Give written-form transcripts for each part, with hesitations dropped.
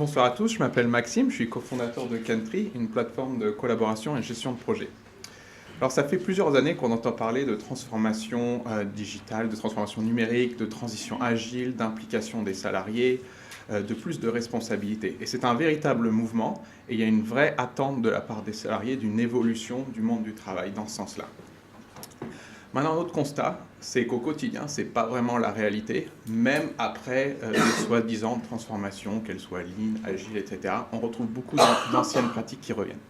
Bonsoir à tous, je m'appelle Maxime, je suis cofondateur de Cantry, une plateforme de collaboration et gestion de projet. Alors ça fait plusieurs années qu'on entend parler de transformation digitale, de transformation numérique, de transition agile, d'implication des salariés, de plus de responsabilités. Et c'est un véritable mouvement et il y a une vraie attente de la part des salariés d'une évolution du monde du travail dans ce sens-là. Maintenant, notre constat, c'est qu'au quotidien, ce n'est pas vraiment la réalité, même après les soi-disant transformations, qu'elles soient lean, agiles, etc. On retrouve beaucoup d'anciennes pratiques qui reviennent.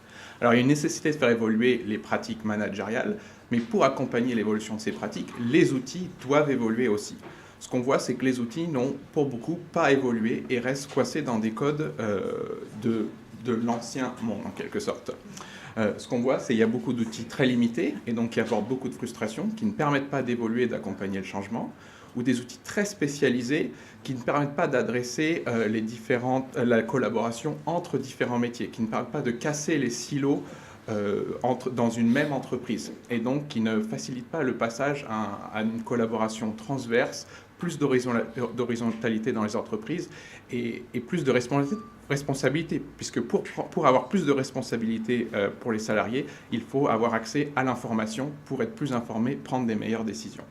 Alors, il y a une nécessité de faire évoluer les pratiques managériales, mais pour accompagner l'évolution de ces pratiques, les outils doivent évoluer aussi. Ce qu'on voit, c'est que les outils n'ont, pour beaucoup, pas évolué et restent coincés dans des codes de l'ancien monde, en quelque sorte. Ce qu'on voit, c'est qu'il y a beaucoup d'outils très limités et donc qui apportent beaucoup de frustration, qui ne permettent pas d'évoluer et d'accompagner le changement, ou des outils très spécialisés qui ne permettent pas d'adresser la collaboration entre différents métiers, qui ne permettent pas de casser les silos dans une même entreprise, et donc qui ne facilitent pas le passage à une collaboration transverse, plus d'horizontalité dans les entreprises et plus de responsabilité, puisque pour avoir plus de responsabilité pour les salariés, il faut avoir accès à l'information pour être plus informé, prendre des meilleures décisions.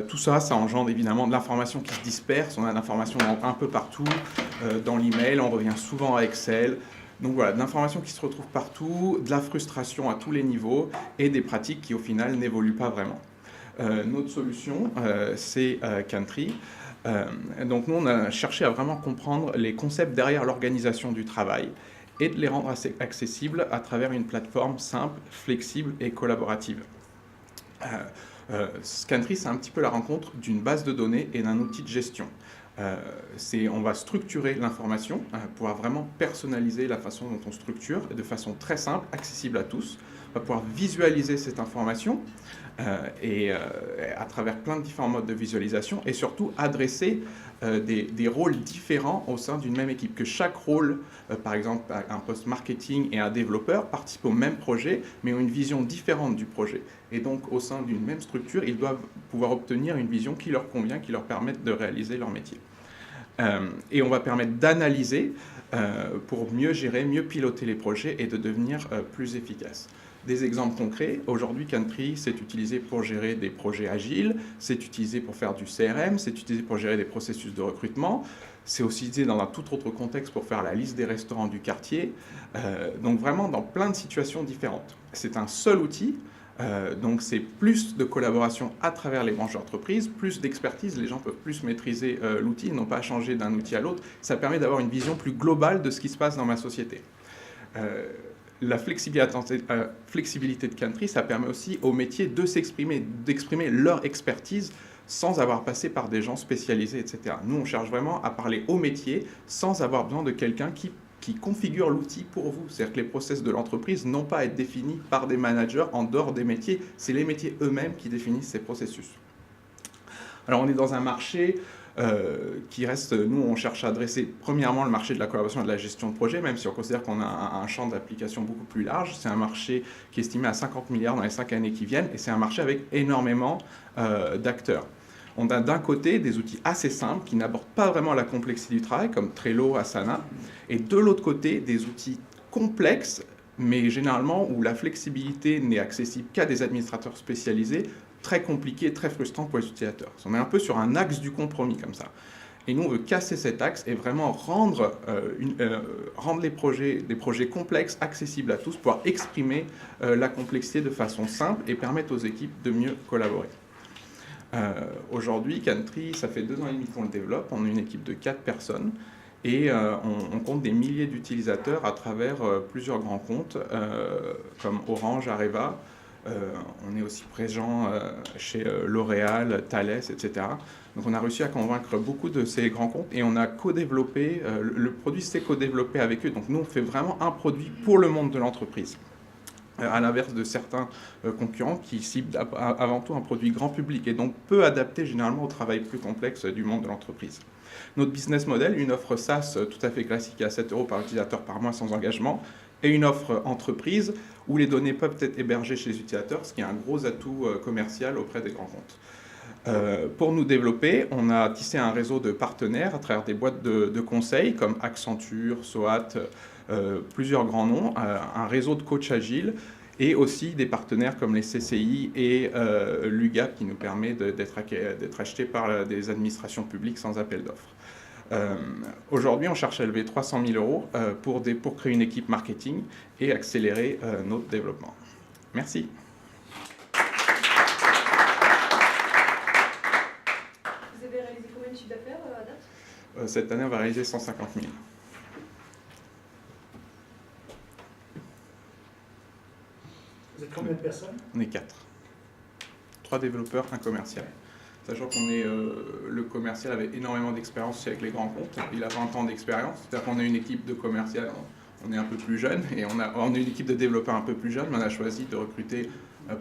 Tout ça, ça engendre évidemment de l'information qui se disperse. On a de l'information un peu partout, dans l'email, on revient souvent à Excel. Donc voilà, de l'information qui se retrouve partout, de la frustration à tous les niveaux et des pratiques qui au final n'évoluent pas vraiment. Notre solution, c'est Cantry. Donc nous, on a cherché à vraiment comprendre les concepts derrière l'organisation du travail et de les rendre assez accessibles à travers une plateforme simple, flexible et collaborative. Cantry, c'est un petit peu la rencontre d'une base de données et d'un outil de gestion. On va structurer l'information, pouvoir vraiment personnaliser la façon dont on structure, de façon très simple, accessible à tous. On va pouvoir visualiser cette information à travers plein de différents modes de visualisation et surtout adresser des rôles différents au sein d'une même équipe. Que chaque rôle, par exemple un poste marketing et un développeur, participent au même projet mais ont une vision différente du projet. Et donc au sein d'une même structure, ils doivent pouvoir obtenir une vision qui leur convient, qui leur permette de réaliser leur métier. Et on va permettre d'analyser pour mieux gérer, mieux piloter les projets et de devenir plus efficace. Des exemples concrets, aujourd'hui Cantry c'est utilisé pour gérer des projets agiles, c'est utilisé pour faire du CRM, c'est utilisé pour gérer des processus de recrutement, c'est aussi utilisé dans un tout autre contexte pour faire la liste des restaurants du quartier, donc vraiment dans plein de situations différentes. C'est un seul outil, donc c'est plus de collaboration à travers les branches d'entreprise, plus d'expertise, les gens peuvent plus maîtriser l'outil, ils n'ont pas à changer d'un outil à l'autre, ça permet d'avoir une vision plus globale de ce qui se passe dans ma société. La flexibilité de Cantry, ça permet aussi aux métiers de s'exprimer, d'exprimer leur expertise sans avoir passé par des gens spécialisés, etc. Nous, on cherche vraiment à parler aux métiers sans avoir besoin de quelqu'un qui configure l'outil pour vous. C'est-à-dire que les process de l'entreprise n'ont pas à être définis par des managers en dehors des métiers. C'est les métiers eux-mêmes qui définissent ces processus. Alors, on est dans un marché qui reste, nous, on cherche à adresser premièrement le marché de la collaboration et de la gestion de projet, même si on considère qu'on a un champ d'application beaucoup plus large. C'est un marché qui est estimé à 50 milliards dans les 5 années qui viennent, et c'est un marché avec énormément d'acteurs. On a d'un côté des outils assez simples qui n'abordent pas vraiment la complexité du travail, comme Trello, Asana, et de l'autre côté des outils complexes, mais généralement où la flexibilité n'est accessible qu'à des administrateurs spécialisés, très compliqué, très frustrant pour les utilisateurs. On est un peu sur un axe du compromis comme ça. Et nous, on veut casser cet axe et vraiment rendre des projets complexes accessibles à tous, pouvoir exprimer la complexité de façon simple et permettre aux équipes de mieux collaborer. Aujourd'hui, Cantry, ça fait 2 ans et demi qu'on le développe. On est une équipe de 4 personnes et on compte des milliers d'utilisateurs à travers plusieurs grands comptes comme Orange, Areva. On est aussi présent chez L'Oréal, Thales, etc. Donc on a réussi à convaincre beaucoup de ces grands comptes et on a co-développé, le produit s'est co-développé avec eux. Donc nous, on fait vraiment un produit pour le monde de l'entreprise. À l'inverse de certains concurrents qui ciblent avant tout un produit grand public et donc peu adapté généralement au travail plus complexe du monde de l'entreprise. Notre business model, une offre SaaS tout à fait classique à 7 € par utilisateur par mois sans engagement, et une offre entreprise où les données peuvent être hébergées chez les utilisateurs, ce qui est un gros atout commercial auprès des grands comptes. Pour nous développer, on a tissé un réseau de partenaires à travers des boîtes de conseils comme Accenture, SOAT, plusieurs grands noms, un réseau de coachs agiles et aussi des partenaires comme les CCI et l'UGAP qui nous permet d'être achetés par des administrations publiques sans appel d'offres. Aujourd'hui, on cherche à lever 300 000 euros pour créer une équipe marketing et accélérer notre développement. Merci. Vous avez réalisé combien de chiffre d'affaires à date? Cette année, on va réaliser 150 000. Vous êtes combien de personnes? On est 4. 3 développeurs, un commercial. Sachant qu'on est le commercial avait énormément d'expérience avec les grands comptes. Il a 20 ans d'expérience. C'est-à-dire qu'on a une équipe de commercial, on est un peu plus jeune, et on a une équipe de développeurs un peu plus jeune, mais on a choisi de recruter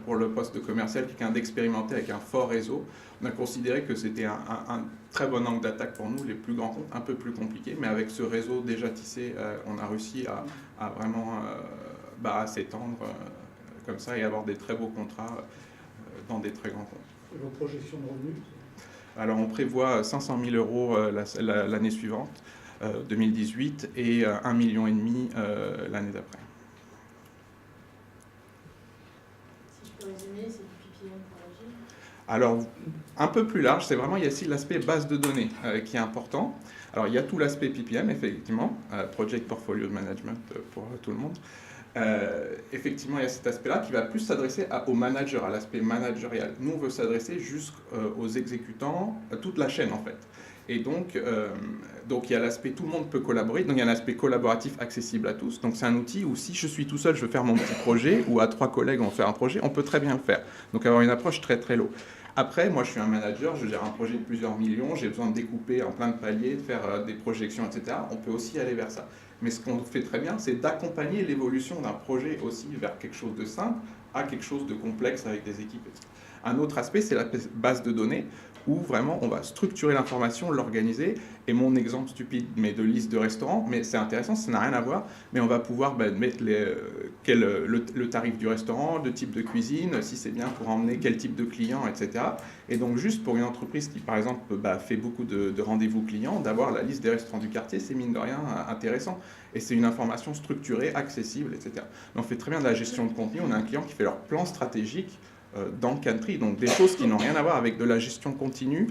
pour le poste de commercial quelqu'un d'expérimenté avec un fort réseau. On a considéré que c'était un très bon angle d'attaque pour nous, les plus grands comptes, un peu plus compliqués, mais avec ce réseau déjà tissé, on a réussi à vraiment s'étendre comme ça et avoir des très beaux contrats dans des très grands comptes. Et vos projections de revenus? Alors on prévoit 500 000 euros l'année suivante, 2018, et 1,5 million l'année d'après. Si je peux résumer, c'est du PPM pour l'agile. Alors, un peu plus large, c'est vraiment, il y a aussi l'aspect base de données qui est important. Alors, il y a tout l'aspect PPM, effectivement, Project Portfolio Management pour tout le monde. Effectivement, il y a cet aspect-là qui va plus s'adresser aux managers, à l'aspect managérial. Nous, on veut s'adresser jusqu'aux exécutants, à toute la chaîne, en fait. Et donc il y a l'aspect tout le monde peut collaborer, donc il y a un aspect collaboratif accessible à tous. Donc c'est un outil où si je suis tout seul, je veux faire mon petit projet, ou à 3 collègues on fait un projet, on peut très bien le faire. Donc avoir une approche très très low. Après, moi je suis un manager, je gère un projet de plusieurs millions, j'ai besoin de découper en plein de paliers, de faire des projections, etc. On peut aussi aller vers ça. Mais ce qu'on fait très bien, c'est d'accompagner l'évolution d'un projet aussi vers quelque chose de simple à quelque chose de complexe avec des équipes, etc. Un autre aspect, c'est la base de données, où vraiment on va structurer l'information, l'organiser. Et mon exemple stupide, mais de liste de restaurants, mais c'est intéressant, ça n'a rien à voir, mais on va pouvoir mettre le tarif du restaurant, le type de cuisine, si c'est bien pour emmener quel type de client, etc. Et donc juste pour une entreprise qui, par exemple, fait beaucoup de rendez-vous clients, d'avoir la liste des restaurants du quartier, c'est mine de rien intéressant. Et c'est une information structurée, accessible, etc. Mais on fait très bien de la gestion de contenu, on a un client qui fait leur plan stratégique dans Country, donc des choses qui n'ont rien à voir avec de la gestion continue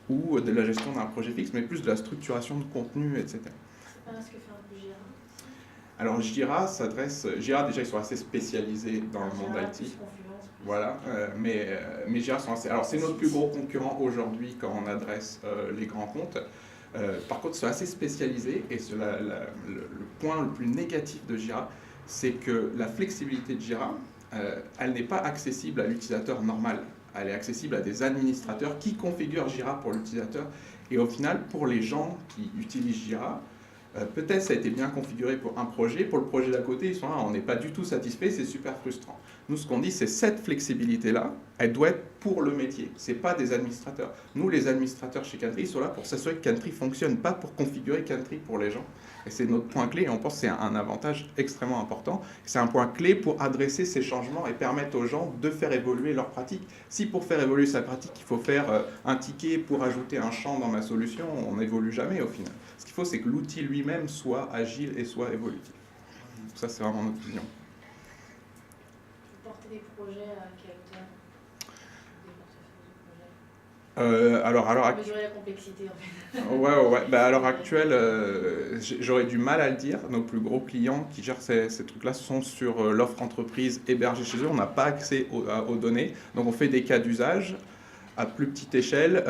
ou de la gestion d'un projet fixe, mais plus de la structuration de contenu, etc. Ce que fait un peu Jira. Alors Jira déjà ils sont assez spécialisés dans le monde IT. Confluence. Voilà, mais Jira sont assez... Alors c'est notre plus gros concurrent aujourd'hui quand on adresse les grands comptes. Par contre, ils sont assez spécialisés et le point le plus négatif de Jira, c'est que la flexibilité de Jira, elle n'est pas accessible à l'utilisateur normal. Elle est accessible à des administrateurs qui configurent Jira pour l'utilisateur. Et au final, pour les gens qui utilisent Jira, peut-être ça a été bien configuré pour un projet, pour le projet d'à côté, ils sont là, on n'est pas du tout satisfait, c'est super frustrant. Nous, ce qu'on dit, c'est cette flexibilité-là, elle doit être pour le métier, ce n'est pas des administrateurs. Nous, les administrateurs chez Country, ils sont là pour s'assurer que Country fonctionne, pas pour configurer Country pour les gens. Et c'est notre point clé, et on pense que c'est un avantage extrêmement important. C'est un point clé pour adresser ces changements et permettre aux gens de faire évoluer leur pratique. Si pour faire évoluer sa pratique, il faut faire un ticket pour ajouter un champ dans ma solution, on n'évolue jamais au final. Ce qu'il faut, c'est que l'outil lui-même soit agile et soit évolutif. Ça, c'est vraiment notre vision. Vous portez des projets à quelle hauteur? Alors, mesurer la complexité, en fait. Ouais. À l'heure actuelle, j'aurais du mal à le dire. Nos plus gros clients qui gèrent ces trucs-là sont sur l'offre entreprise hébergée chez eux. On n'a pas accès aux données. Donc, on fait des cas d'usage à plus petite échelle.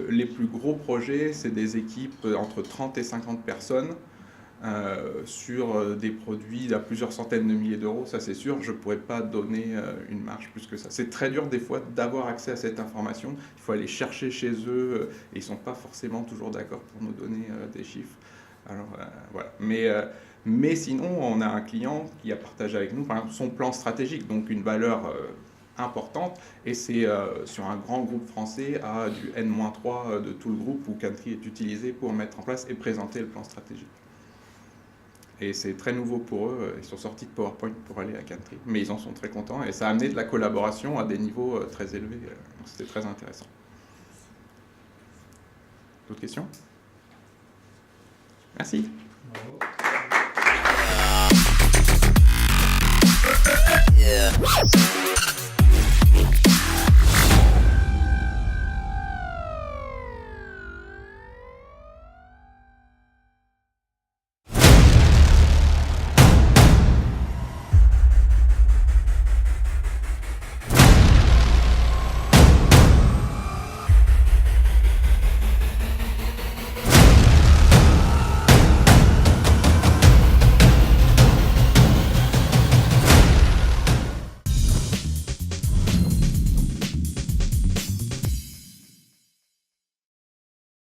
Les plus gros projets, c'est des équipes entre 30 et 50 personnes sur des produits à plusieurs centaines de milliers d'euros, ça c'est sûr, je ne pourrais pas donner une marge plus que ça. C'est très dur des fois d'avoir accès à cette information, il faut aller chercher chez eux, et ils ne sont pas forcément toujours d'accord pour nous donner des chiffres. Alors voilà. Mais sinon, on a un client qui a partagé avec nous par exemple, son plan stratégique, donc une valeur importante, et c'est sur un grand groupe français à du N-3 de tout le groupe où Country est utilisé pour mettre en place et présenter le plan stratégique. Et c'est très nouveau pour eux, ils sont sortis de PowerPoint pour aller à Country, mais ils en sont très contents et ça a amené de la collaboration à des niveaux très élevés, donc c'était très intéressant. D'autres questions? Merci. Bravo.